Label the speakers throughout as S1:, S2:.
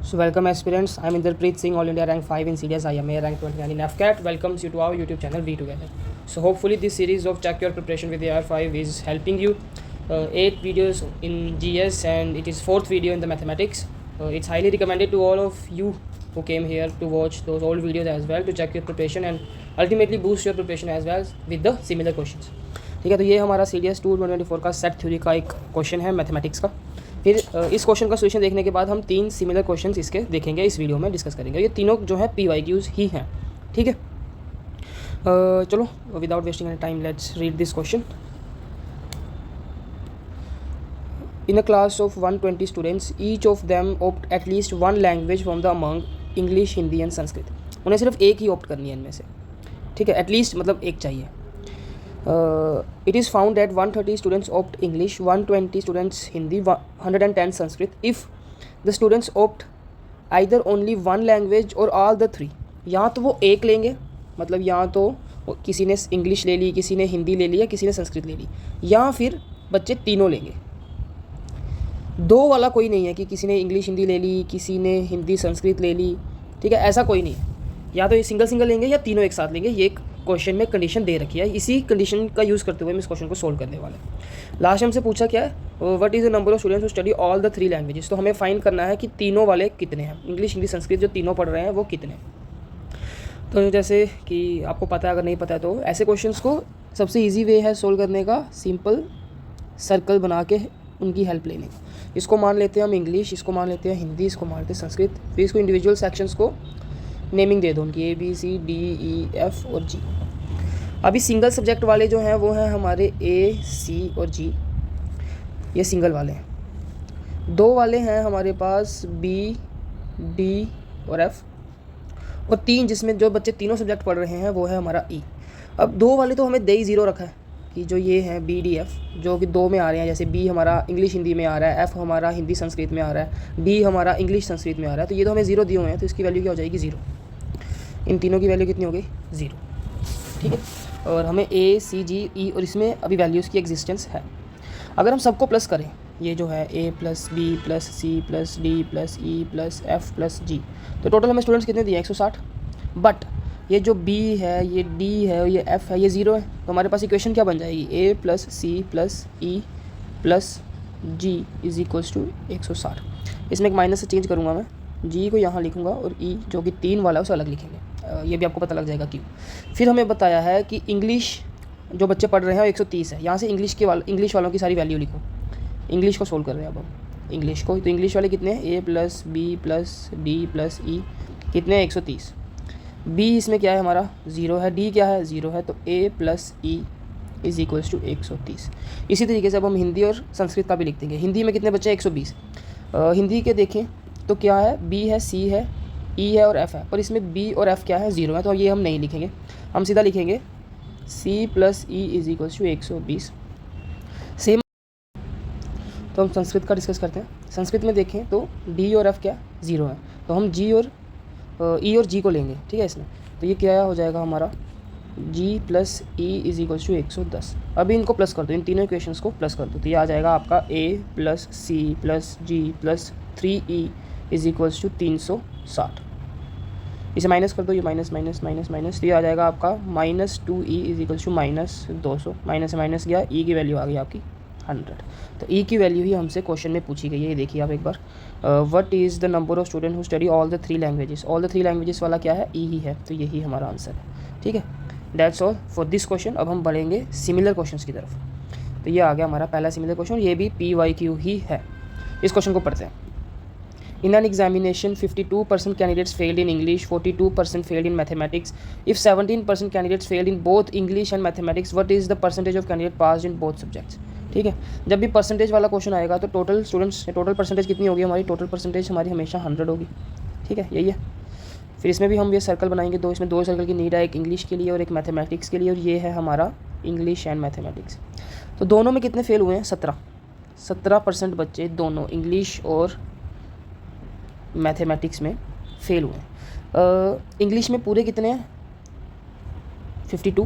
S1: So welcome aspirants, I am Inderpreet Singh, All India rank 5 in CDS IMA, rank 29 in FCAT, welcomes you to our YouTube channel We Together. So hopefully this series of Check Your Preparation with AR5 is helping you. 8 videos in GS and it is 4th video in the mathematics. It's highly recommended to all of you who came here to watch those old videos as well to check your preparation and ultimately boost your preparation as well with the similar questions. ठीक है, तो ये हमारा CDS 2024 का set theory का एक question है mathematics का। फिर इस क्वेश्चन का सोल्यूशन देखने के बाद हम 3 सिमिलर क्वेश्चंस इसके देखेंगे, इस वीडियो में डिस्कस करेंगे। ये तीनों जो है PYQs ही हैं, ठीक है। चलो without wasting any time let's read this question. In a class of 120 students, each of them opt at least one language from the among English, Hindi and Sanskrit. उन्हें सिर्फ एक ही ऑप्ट करनी है इनमें से, ठीक है। एटलीस्ट मतलब एक चाहिए। It is found that 130 students opt English, 120 students Hindi, 110 Sanskrit. If the students opt either only one language or all the three, या तो वो एक लेंगे, मतलब या तो किसी ने इंग्लिश ले ली, किसी ने हिंदी ले ली या किसी ने संस्कृत ले ली, या फिर बच्चे तीनों लेंगे। दो वाला कोई नहीं है कि किसी ने इंग्लिश हिंदी ले ली, किसी ने हिंदी संस्कृत ले ली, ठीक है, ऐसा कोई नहीं है। या तो ये सिंगल सिंगल लेंगे या तीनों एक साथ लेंगे। ये एक क्वेश्चन में कंडीशन दे रखी है, इसी कंडीशन का यूज़ करते हुए हम इस क्वेश्चन को सोल्व करने वाले हैं। लास्ट हमसे पूछा क्या है, what is the number of students who study all the 3 languages. तो हमें फाइंड करना है कि तीनों वाले कितने हैं, इंग्लिश हिंदी संस्कृत जो तीनों पढ़ रहे हैं वो कितने। तो जैसे कि आपको पता है, अगर नहीं पता है तो ऐसे क्वेश्चंस को सबसे ईजी वे है सोल्व करने का, सिंपल सर्कल बना के उनकी हेल्प लेने का। इसको मान लेते हैं हम इंग्लिश, इसको मान लेते हैं हिंदी, इसको मान लेते हैं संस्कृत। फिर इसको इंडिविजुअल सेक्शंस को नेमिंग दे दो उनकी, ABCDEF और G। अभी सिंगल सब्जेक्ट वाले जो हैं वो हैं हमारे AC और G, ये सिंगल वाले हैं। दो वाले हैं हमारे पास BD और F, और 3 जिसमें जो बच्चे तीनों सब्जेक्ट पढ़ रहे हैं वो है हमारा E। अब दो वाले तो हमें दे ही 0 रखा है कि जो ये हैं BDF जो कि 2 में आ रहे हैं, जैसे B हमारा इंग्लिश हिंदी में आ रहा है, F हमारा हिंदी संस्कृत में आ रहा है, D हमारा इंग्लिश संस्कृत में आ रहा है। तो ये तो हमें 0 दिए हुए हैं, तो इसकी वैल्यू क्या हो जाएगी 0। इन तीनों की वैल्यू कितनी हो गई 0, ठीक है। और हमें ACGE और इसमें अभी वैल्यूज़ की एग्जिस्टेंस है। अगर हम सबको प्लस करें, ये जो है A + B + C + D + E + F + G, तो टोटल हमें स्टूडेंट्स कितने दिए 160। बट ये जो B है, ये D है और ये F है, ये 0 है। तो हमारे पास इक्वेशन क्या बन जाएगी, A + C + E + G = 160। इसमें एक माइनस से चेंज करूँगा मैं, G को यहाँ लिखूँगा और E जो कि 3 वाला है उसे अलग लिखेंगे। ये भी आपको पता लग जाएगा क्यों। फिर हमें बताया है कि इंग्लिश जो बच्चे पढ़ रहे हैं वो 130 है। यहाँ से इंग्लिश वालों की सारी वैल्यू लिखो। इंग्लिश को सोल्व कर रहे हैं अब हम इंग्लिश को। तो इंग्लिश वाले कितने हैं, A + B + D + E कितने हैं 130। B इसमें क्या है हमारा 0 है, D क्या है 0 है, तो A + E = 130। इसी तरीके से अब हम हिंदी और संस्कृत का भी लिख देंगे। हिंदी में कितने बच्चे हैं 120। हिंदी के देखें तो क्या है, B है, C है, E है और F है, और इसमें B और F क्या है 0 है, तो ये हम नहीं लिखेंगे, हम सीधा लिखेंगे C + E = 120। सेम तो हम संस्कृत का डिस्कस करते हैं। संस्कृत में देखें तो D और F क्या 0 है, तो हम G और E और G को लेंगे, ठीक है इसमें। तो ये क्या हो जाएगा हमारा G + E = 110। अभी इनको प्लस कर दो, इन तीनों इक्वेशंस को प्लस कर दो, तो ये आ जाएगा आपका A + C + G + 3E = 360। इसे माइनस कर दो, ये माइनस माइनस माइनस माइनस, तो ये आ जाएगा आपका -2E = -200। माइनस से माइनस गया, E की वैल्यू आ गई आपकी 100। तो E की वैल्यू ही हमसे क्वेश्चन में पूछी गई है, ये देखिए आप एक बार। What is the number of student who study all the 3 languages. All the 3 languages वाला क्या है, E ही है, तो यही हमारा आंसर है, ठीक है। That's all for this question. अब हम बढ़ेंगे सिमिलर क्वेश्चन की तरफ। तो ये आ गया हमारा पहला सिमिलर क्वेश्चन, ये भी PYQ ही है। इस क्वेश्चन को पढ़ते हैं। In an examination, 52% candidates failed in English, 42% failed in mathematics. If 17% candidates failed in both English and mathematics, what is the percentage of candidates passed in both subjects? ठीक है, जब भी परसेंटेज वाला क्वेश्चन आएगा तो टोटल स्टूडेंट्स टोटल परसेंटेज कितनी होगी हमारी, टोटल परसेंटेज हमारी हमेशा 100 होगी, ठीक है, यही है। फिर इसमें भी हम ये सर्कल बनाएंगे दो, इसमें 2 सर्कल की नीड है, एक इंग्लिश के लिए और एक मैथमेटिक्स के लिए, और ये है हमारा इंग्लिश एंड मैथमेटिक्स। तो दोनों में कितने फेल हुए हैं 17% बच्चे दोनों इंग्लिश और मैथमेटिक्स में फेल हुए। इंग्लिश में पूरे कितने हैं 52,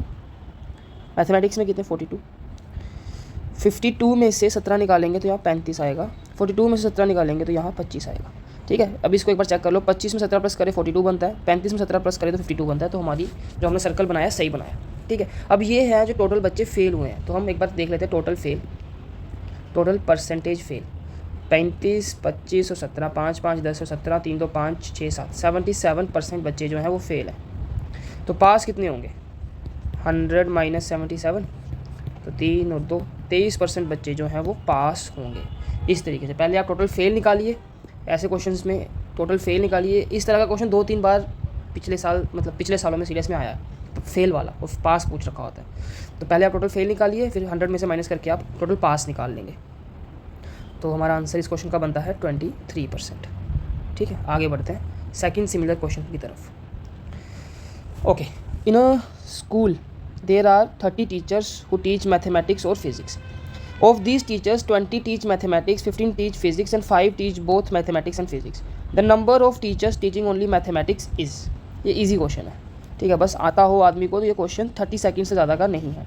S1: मैथमेटिक्स में कितने 42। 52 में से 17 निकालेंगे तो यहाँ 35 आएगा, 42 में से 17 निकालेंगे तो यहाँ 25 आएगा। ठीक है। अब इसको एक बार चेक कर लो, 25 में 17 प्लस करें 42 बनता है, 35 में 17 प्लस करें तो 52 बनता है। तो हमारी जो हमने सर्कल बनाया सही बनाया, ठीक है। अब ये है जो टोटल बच्चे फेल हुए हैं, तो हम एक बार देख लेते हैं total fail, total percentage fail. 35, 25 और 17, 5, 5, 10 और 17, 3, 2, 5, 6, 7, 77% बच्चे जो हैं वो फेल हैं। तो पास कितने होंगे, 100 माइनस 77, तो 3 और 2, 23% बच्चे जो हैं वो पास होंगे। इस तरीके से पहले आप टोटल फेल निकालिए, ऐसे क्वेश्चंस में टोटल फेल निकालिए। इस तरह का क्वेश्चन 2-3 बार पिछले साल, मतलब पिछले सालों में सीरियस में आया है, तो फेल वाला और पास पूछ रखा होता है। तो पहले आप टोटल फेल निकालिए, फिर 100 में से माइनस करके आप टोटल पास निकाल लेंगे। तो हमारा आंसर इस क्वेश्चन का बनता है 23%। ठीक है, आगे बढ़ते हैं सेकंड सिमिलर क्वेश्चन की तरफ। Okay, in a school there are 30 teachers who teach mathematics और physics. Of these teachers, 20 teach mathematics, 15 teach physics and 5 teach both mathematics and physics. The number of teachers teaching only mathematics is, ये easy question है, ठीक है। बस आता हो आदमी को तो ये क्वेश्चन 30 सेकंड से ज़्यादा का नहीं है।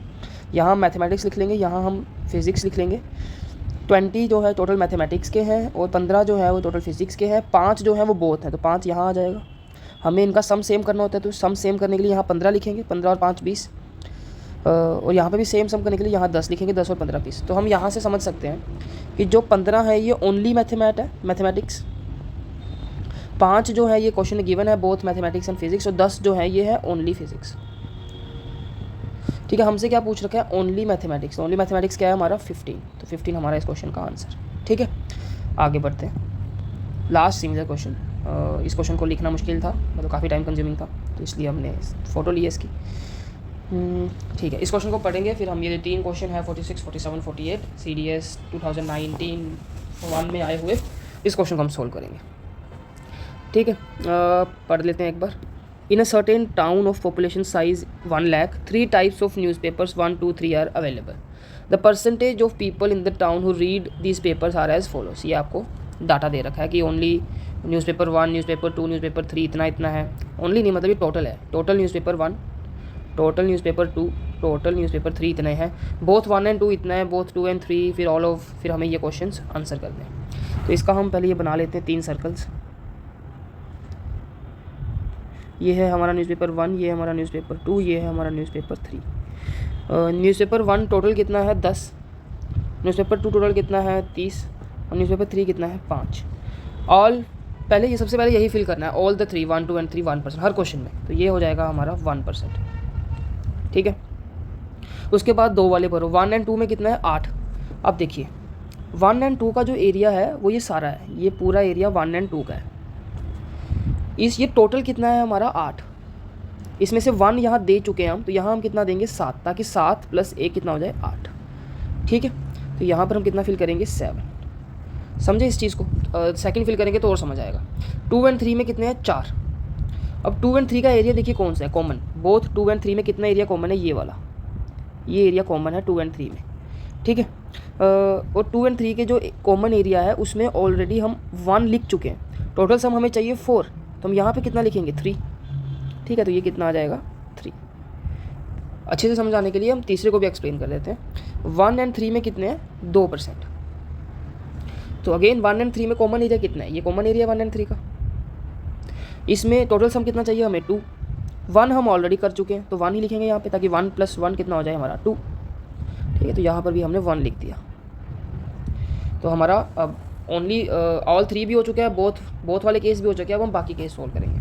S1: यहाँ हम मैथमेटिक्स लिख लेंगे, यहाँ हम फिज़िक्स लिख लेंगे। 20 जो है टोटल मैथमेटिक्स के हैं और 15 जो है वो टोटल फिज़िक्स के हैं, 5 जो है वो बोथ हैं, तो 5 यहाँ आ जाएगा। हमें इनका सम सेम करना होता है, तो सम सेम करने के लिए यहाँ 15 लिखेंगे, 15 और 5 20, और यहाँ पे भी सेम सम करने के लिए यहाँ 10 लिखेंगे, 10 और 15 20। तो हम यहाँ से समझ सकते हैं कि जो 15 है ये ओनली मैथमेटिक्स, 5 जो है ये क्वेश्चन गिवन है बोथ मैथमेटिक्स एंड फिजिक्स, और 10 जो है ये है ओनली फिजिक्स। ठीक है, हमसे क्या पूछ रखा है, ओनली मैथमेटिक्स। ओनली मैथमेटिक्स क्या है हमारा 15, तो 15 हमारा इस क्वेश्चन का आंसर। ठीक है, आगे बढ़ते हैं। लास्ट सिमिलर क्वेश्चन, इस क्वेश्चन को लिखना मुश्किल था, मतलब काफ़ी टाइम कंज्यूमिंग था, तो इसलिए हमने फ़ोटो ली है इसकी। ठीक है, इस क्वेश्चन को पढ़ेंगे, फिर हम ये 3 क्वेश्चन है 46, 47, 48 CDS 2019-1 में आए हुए, इस क्वेश्चन को हम सोल्व करेंगे। ठीक है, पढ़ लेते हैं एक बार। In a certain town of population size 1 lakh 3 types of newspapers 1, 2, 3 are available. The percentage of people in the town who read these papers are as follows. ये आपको डाटा दे रखा है कि ओनली न्यूज़पेपर 1, न्यूज़पेपर 2, न्यूज़पेपर 3 इतना है। Only नहीं मतलब ये टोटल है, total newspaper 1, total newspaper 2, total newspaper 3 इतने हैं, बोथ 1 एंड 2 इतना है, बोथ 2 एंड 3, फिर ऑल ऑफ, फिर हमें ये क्वेश्चंस आंसर करने हैं। तो इसका हम पहले ये बना लेते हैं 3 सर्कल्स। ये है हमारा न्यूज़पेपर 1, ये है हमारा न्यूज़पेपर 2, ये है हमारा न्यूज़पेपर 3। न्यूज़पेपर 1 टोटल कितना है 10, न्यूज़पेपर 2 टोटल कितना है 30, और न्यूज़पेपर 3 कितना है 5। ऑल, पहले ये सबसे पहले यही फिल करना है, all the 3, 1, 2 and 3 1% her question में, तो ये हो जाएगा हमारा 1%। ठीक है, उसके बाद 2 वाले भरो, 1 एंड 2 में कितना है 8। अब देखिए 1 एंड 2 का जो एरिया है वो ये सारा है, ये पूरा एरिया 1 एंड 2 का है। ये टोटल कितना है हमारा 8, इसमें से 1 यहाँ दे चुके हैं हम, तो यहाँ हम कितना देंगे 7, ताकि 7 + 1 कितना हो जाए 8। ठीक है, तो यहाँ पर हम कितना फिल करेंगे 7। समझे इस चीज़ को, सेकंड फिल करेंगे तो और समझ आएगा। 2 एंड 3 में कितने हैं 4। अब 2 एंड 3 का एरिया देखिए कौन सा है, कॉमन। बोथ 2 एंड 3 में कितना एरिया कॉमन है, ये वाला, ये एरिया कॉमन है 2 एंड 3 में। ठीक है, और 2 एंड 3 के जो कॉमन एरिया है उसमें ऑलरेडी हम 1 लिख चुके हैं। टोटल सम हमें चाहिए 4, तो हम यहाँ पे कितना लिखेंगे 3। ठीक है, तो ये कितना आ जाएगा 3। अच्छे से समझाने के लिए हम तीसरे को भी एक्सप्लेन कर देते हैं। 1 एंड 3 में कितने हैं 2%। तो अगेन 1 एंड 3 में कॉमन एरिया कितना है, ये कॉमन एरिया 1 एंड 3 का। इसमें टोटल सम कितना चाहिए हमें 2। 1 हम ऑलरेडी कर चुके हैं, तो 1 ही लिखेंगे यहाँ पे, ताकि 1 + 1 कितना हो जाए हमारा 2। ठीक है, तो यहाँ पर भी हमने 1 लिख दिया। तो हमारा अब ओनली ऑल 3 भी हो चुका है, बोथ वाले केस भी हो चुके हैं। अब हम बाकी केस सोल्व करेंगे।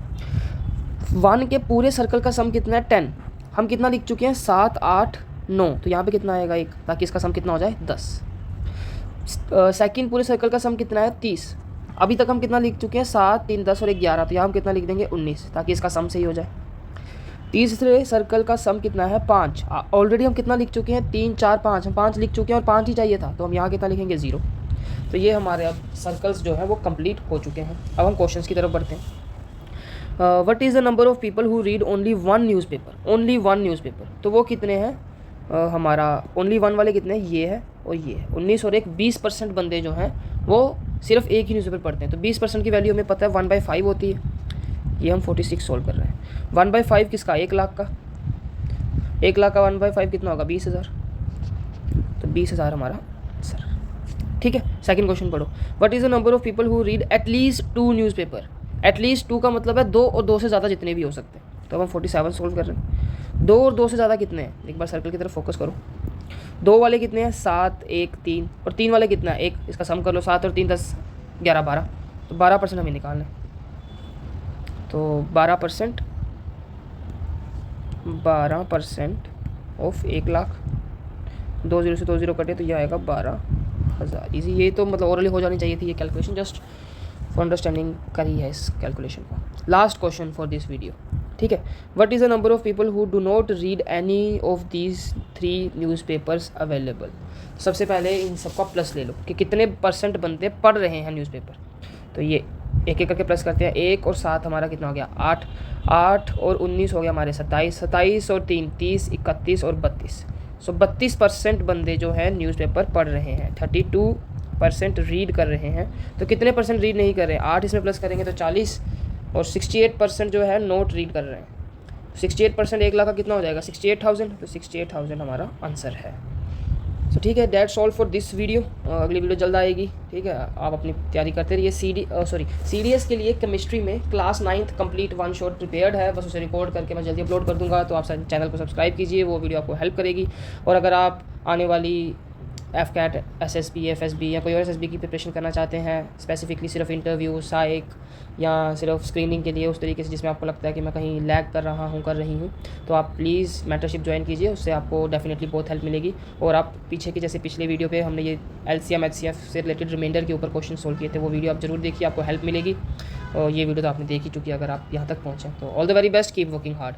S1: 1 के पूरे सर्कल का सम कितना है 10, हम कितना लिख चुके हैं 7, 8, 9, तो यहाँ पे कितना आएगा 1, ताकि इसका सम कितना हो जाए 10। सेकंड पूरे सर्कल का सम कितना है 30, अभी तक हम कितना लिख चुके हैं 7, 3, 10 और 11, तो यहाँ हम कितना लिख देंगे 19, ताकि इसका सम सही हो जाए। तीसरे सर्कल का सम कितना है 5, ऑलरेडी हम कितना लिख चुके हैं 3, 4, 5, हम 5 लिख चुके हैं और 5 ही चाहिए था, तो हम यहाँ कितना लिखेंगे 0। तो ये हमारे अब सर्कल्स जो है वो कंप्लीट हो चुके हैं। अब हम क्वेश्चंस की तरफ बढ़ते हैं। What is the number of people who read only 1 newspaper, only 1 newspaper, तो वो कितने हैं हमारा ओनली 1 वाले कितने हैं, ये है और ये है 19 और 1, 20% बंदे जो हैं वो सिर्फ एक ही न्यूज़पेपर पढ़ते हैं। तो 20% की वैल्यू हमें पता है 1/5 होती है। ये हम 46 सोल्व कर रहे हैं। 1/5 किसका, 1 लाख का, 1 लाख का 1/5 कितना होगा 20,000, तो 20,000 हमारा आंसर। ठीक है। सेकंड क्वेश्चन पढ़ो, what is the number of people who read at least 2 newspaper. At least 2 का मतलब है 2 और 2 से ज़्यादा जितने भी हो सकते हैं। तो अब हम 47 सोल्व कर रहे हैं। 2 और 2 से ज़्यादा कितने हैं, एक बार सर्कल की तरफ फोकस करो। 2 वाले कितने हैं, 7, 1, 3, और 3 वाले कितना है, 1, इसका सम कर लो, 7 और 3 10 11 12, तो 12% हमें निकालना है। तो 12% ऑफ 1 लाख, 2 0 से 2 0 कटे तो ये आएगा 12,000। ईजी, ये तो मतलब ओरली हो जानी चाहिए थी ये कैलकुलेशन, जस्ट फॉर अंडरस्टैंडिंग करी है इस कैलकुलेशन को। Last question for this video, ठीक है। What is the number of people who do not read any of these 3 newspapers available. सबसे पहले इन सबका प्लस ले लो कि कितने परसेंट बंदे पढ़ रहे हैं न्यूज़पेपर। तो ये एक एक करके प्लस करते हैं। 1 और 7 हमारा कितना हो गया, 8, 8 और 19 हो गया हमारे 27, 27 और 3 30, 31 और 32। सो 32% बंदे जो है न्यूज़पेपर पढ़ रहे हैं। 32% रीड कर रहे हैं। तो कितने परसेंट रीड नहीं कर रहे हैं, 8 इसमें प्लस करेंगे तो 40, और 68% जो है नोट रीड कर रहे हैं। 68% 1 लाख का कितना हो जाएगा, 68,000। तो 68,000 हमारा आंसर है। तो ठीक है, that's all for this video. अगली वीडियो जल्द आएगी, ठीक है। आप अपनी तैयारी करते रहिए। CDS के लिए केमिस्ट्री में class 9th complete 1 shot prepared है, बस उसे रिकॉर्ड करके मैं जल्दी अपलोड कर दूंगा। तो आप चैनल को सब्सक्राइब कीजिए, वो वीडियो आपको हेल्प करेगी। और अगर आप आने वाली FCAT, SSB, FSB या कोई और SSB की प्रिपरेशन करना चाहते हैं, स्पेसिफिकली सिर्फ इंटरव्यू, साइक या सिर्फ स्क्रीनिंग के लिए, उस तरीके से जिसमें आपको लगता है कि मैं कहीं लैग कर रही हूँ, तो आप प्लीज़ मेंटरशिप ज्वाइन कीजिए। उससे आपको डेफिनेटली बहुत हेल्प मिलेगी। और आप पीछे की जैसे पिछले वीडियो पे हमने ये LCM HCF से रिलेटेड रिमाइंडर के ऊपर क्वेश्चन सोल्व किए थे, वो वीडियो आप जरूर देखिए, आपको हेल्प मिलेगी। और ये वीडियो तो आपने देख ही चुकी है अगर आप यहाँ तक पहुँचें। तो all the very best, keep working hard.